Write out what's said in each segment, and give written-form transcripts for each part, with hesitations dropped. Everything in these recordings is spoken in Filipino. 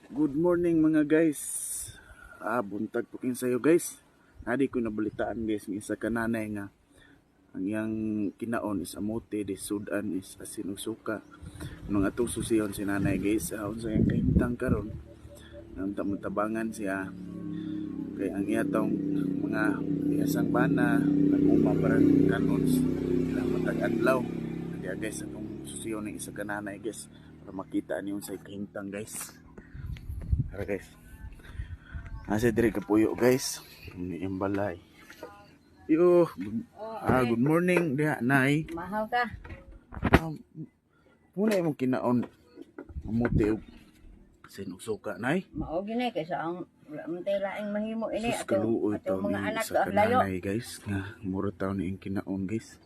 Good morning mga guys. Buntag po kin sayo guys. Nadi ko nabalitaan guys ng isa ka nanay nga ang iyang kinaon is amote, di sudan is asin ug suka. Nung atong susiyon si nanay guys, unsa yang kahimtang karon? Nang tabangan siya kay ang iyatong mga iyasang bana naguma parang kanon sila matag adlaw. Kaya guys atong susiyon ng isa ka nanay guys para makita niyo sa kahimtang guys. Tara guys. Nasa diri ka puyo guys. Ni balay. Good morning dia nay. Mahaw ka. Muna imong kinaon amote og sin suka nay. Mao gini kaysa ang mantay laing mahimo ini Sus kaluoy taw mga ni anak sa to layo. kananay guys nga mura taw ni ing kinaon guys.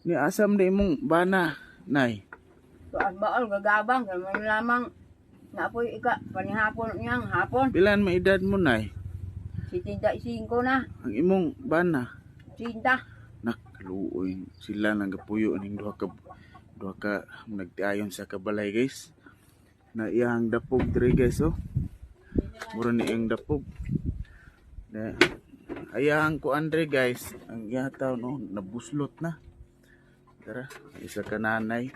Ni asam na imong bana nay. Tuas baol gagabang kay man lamang napoy ika panihapon niyang hapon. Pilan man edad mo nay? 75 na. Ang imong bana Cinta. nakaluoy sila nang gapuyo ning duha ka nagtiayon sa kabalay guys. Na iyang dapog diri guys oh. Mura ni iyang dapog. Na ayang ko andre guys, ang yataw no nabuslot na. Tara, isa ka nanay.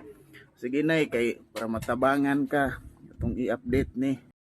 Sige nay kay para matabangan ka itong i-update ni.